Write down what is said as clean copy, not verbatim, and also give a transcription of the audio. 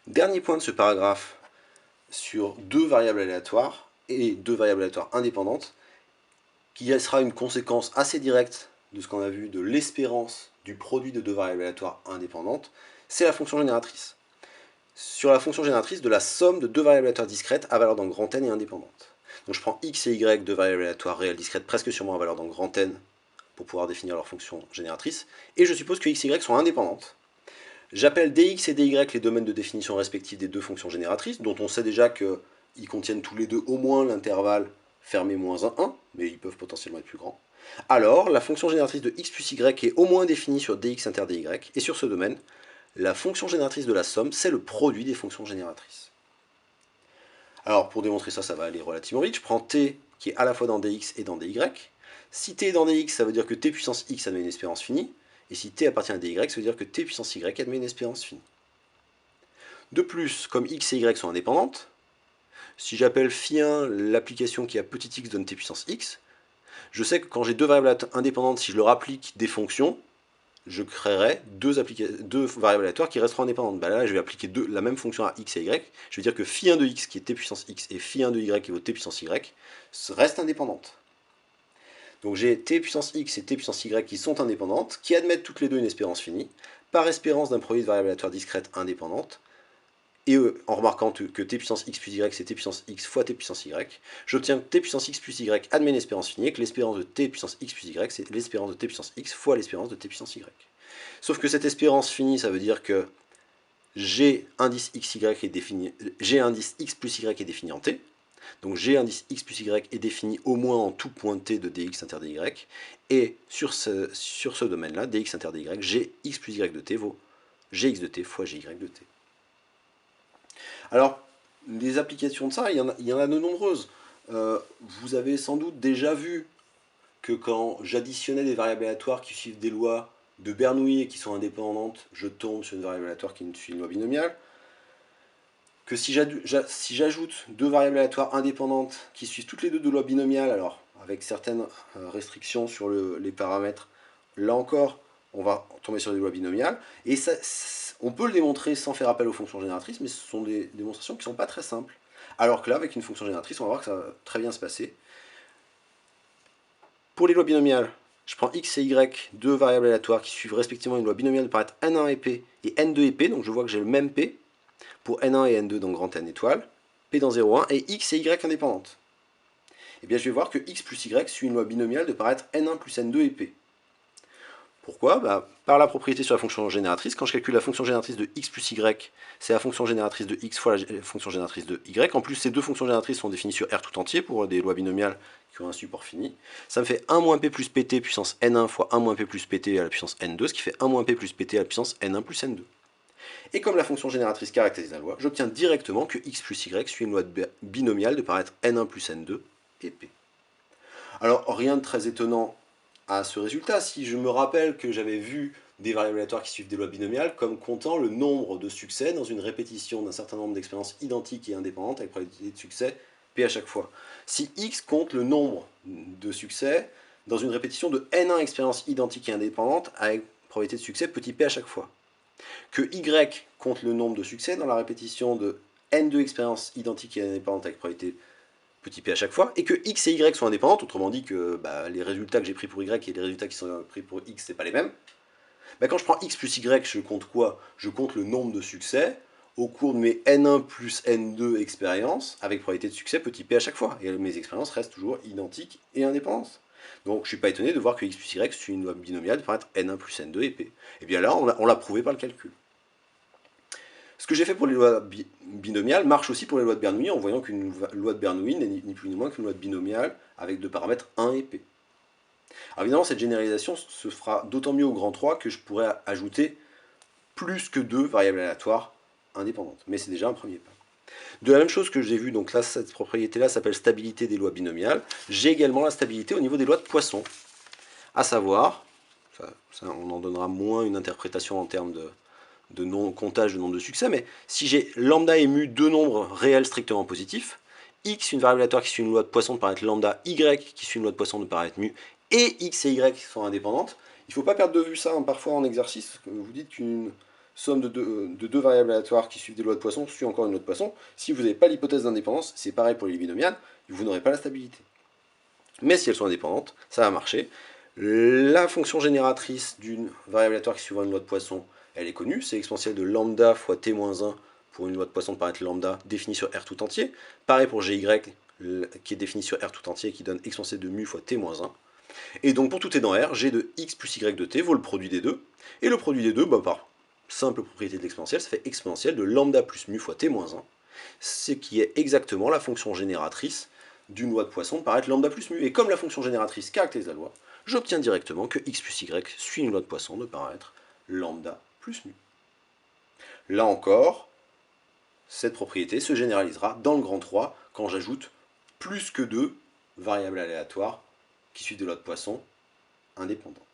Dernier point de ce paragraphe sur deux variables aléatoires et deux variables aléatoires indépendantes, qui sera une conséquence assez directe de ce qu'on a vu de l'espérance du produit de deux variables aléatoires indépendantes, c'est la fonction génératrice. Sur la fonction génératrice de la somme de deux variables aléatoires discrètes à valeur dans grand N et indépendantes. Donc je prends x et y, deux variables aléatoires réelles discrètes presque sûrement à valeur dans grand N, pour pouvoir définir leur fonction génératrice, et je suppose que x et y sont indépendantes. J'appelle dx et dy les domaines de définition respectifs des deux fonctions génératrices, dont on sait déjà qu'ils contiennent tous les deux au moins l'intervalle fermé moins 1, 1, mais ils peuvent potentiellement être plus grands. Alors, la fonction génératrice de x plus y est au moins définie sur dx inter dy, et sur ce domaine, la fonction génératrice de la somme, c'est le produit des fonctions génératrices. Alors, pour démontrer ça, ça va aller relativement vite. Je prends t qui est à la fois dans dx et dans dy. Si t est dans dx, ça veut dire que t puissance x admet une espérance finie. Et si t appartient à dy, ça veut dire que t puissance y admet une espérance finie. De plus, comme x et y sont indépendantes, si j'appelle phi1 l'application qui a petit x donne t puissance x, je sais que quand j'ai deux variables indépendantes, si je leur applique des fonctions, je créerai deux variables aléatoires qui resteront indépendantes. Bah là, je vais appliquer la même fonction à x et y. Je vais dire que phi1 de x qui est t puissance x et phi1 de y qui vaut t puissance y restent indépendantes. Donc j'ai t puissance x et t puissance y qui sont indépendantes, qui admettent toutes les deux une espérance finie, par espérance d'un produit de variables aléatoires discrètes indépendantes, et en remarquant que t puissance x plus y c'est t puissance x fois t puissance y, j'obtiens que t puissance x plus y admet une espérance finie, et que l'espérance de t puissance x plus y c'est l'espérance de t puissance x fois l'espérance de t puissance y. Sauf que cette espérance finie, ça veut dire que g indice x, y est défini, g indice x plus y est défini en t, donc g indice x plus y est défini au moins en tout point t de dx inter dy, et sur ce domaine-là, dx inter dy, g x plus y de t vaut gx de t fois gy de t. Alors, les applications de ça, il y en a de nombreuses. Vous avez sans doute déjà vu que quand j'additionnais des variables aléatoires qui suivent des lois de Bernoulli et qui sont indépendantes, je tombe sur une variable aléatoire qui suit une loi binomiale. Que si j'ajoute deux variables aléatoires indépendantes qui suivent toutes les deux de loi binomiale, alors avec certaines restrictions sur les paramètres, là encore, on va tomber sur des lois binomiales. Et ça, on peut le démontrer sans faire appel aux fonctions génératrices, mais ce sont des démonstrations qui ne sont pas très simples. Alors que là, avec une fonction génératrice, on va voir que ça va très bien se passer. Pour les lois binomiales, je prends x et y, deux variables aléatoires qui suivent respectivement une loi binomiale de paraître n1 et p et n2 et p, donc je vois que j'ai le même p pour n1 et n2 dans grand N étoile, p dans 0, 1, et x et y indépendantes. Et bien je vais voir que x plus y suit une loi binomiale de paraître n1 plus n2 et p. Pourquoi? Par la propriété sur la fonction génératrice, quand je calcule la fonction génératrice de x plus y, c'est la fonction génératrice de x fois la fonction génératrice de y. En plus, ces deux fonctions génératrices sont définies sur R tout entier pour des lois binomiales qui ont un support fini. Ça me fait 1 moins p plus pt puissance n1 fois 1 moins p plus pt à la puissance n2, ce qui fait 1 moins p plus pt à la puissance n1 plus n2. Et comme la fonction génératrice caractérise la loi, j'obtiens directement que x plus y suit une loi binomiale de paraître n1 plus n2 et p. Alors, rien de très étonnant à ce résultat, si je me rappelle que j'avais vu des variables aléatoires qui suivent des lois binomiales comme comptant le nombre de succès dans une répétition d'un certain nombre d'expériences identiques et indépendantes avec probabilité de succès p à chaque fois. Si x compte le nombre de succès dans une répétition de n1 expériences identiques et indépendantes avec probabilité de succès petit p à chaque fois, que y compte le nombre de succès dans la répétition de n2 expériences identiques et indépendantes avec probabilité petit p à chaque fois, et que x et y sont indépendantes, autrement dit que les résultats que j'ai pris pour y et les résultats qui sont pris pour x, c'est pas les mêmes. Quand je prends x plus y, je compte quoi? Je compte le nombre de succès au cours de mes n1 plus n2 expériences, avec probabilité de succès petit p à chaque fois, et mes expériences restent toujours identiques et indépendantes. Donc je ne suis pas étonné de voir que x plus y suit une loi binomiale de paraître n1 plus n2 et p. Et bien là, on l'a prouvé par le calcul. Ce que j'ai fait pour les lois binomiales marche aussi pour les lois de Bernoulli, en voyant qu'une loi de Bernoulli n'est ni plus ni moins qu'une loi de binomiale avec deux paramètres 1 et p. Alors évidemment, cette généralisation se fera d'autant mieux au grand 3 que je pourrais ajouter plus que deux variables aléatoires indépendantes. Mais c'est déjà un premier pas. De la même chose que j'ai vu, donc là, cette propriété-là s'appelle stabilité des lois binomiales, j'ai également la stabilité au niveau des lois de Poisson. À savoir, on en donnera moins une interprétation en termes de comptage de nombre de succès, mais si j'ai lambda et mu deux nombres réels strictement positifs, x, une variable aléatoire qui suit une loi de Poisson de paraître lambda, y qui suit une loi de Poisson de paraître mu, et x et y qui sont indépendantes, il ne faut pas perdre de vue ça, parfois en exercice, vous dites qu'une somme de deux variables aléatoires qui suivent des lois de Poisson suit encore une loi de Poisson. Si vous n'avez pas l'hypothèse d'indépendance, c'est pareil pour les binomiales, vous n'aurez pas la stabilité. Mais si elles sont indépendantes, ça va marcher. La fonction génératrice d'une variable aléatoire qui suivra une loi de Poisson, elle est connue, c'est l'exponentielle de lambda fois t-1 pour une loi de Poisson de paramètre lambda définie sur R tout entier. Pareil pour gy qui est définie sur R tout entier qui donne exponentielle de mu fois t-1. Et donc pour tout t dans R, g de x plus y de t vaut le produit des deux. Et le produit des deux, par simple propriété de l'exponentielle, ça fait exponentielle de lambda plus mu fois t-1, ce qui est exactement la fonction génératrice d'une loi de Poisson de paramètre lambda plus mu. Et comme la fonction génératrice caractérise la loi, j'obtiens directement que x plus y suit une loi de Poisson de paramètre lambda plus mu. Là encore, cette propriété se généralisera dans le grand 3 quand j'ajoute plus que deux variables aléatoires qui suivent des lois de Poisson indépendantes.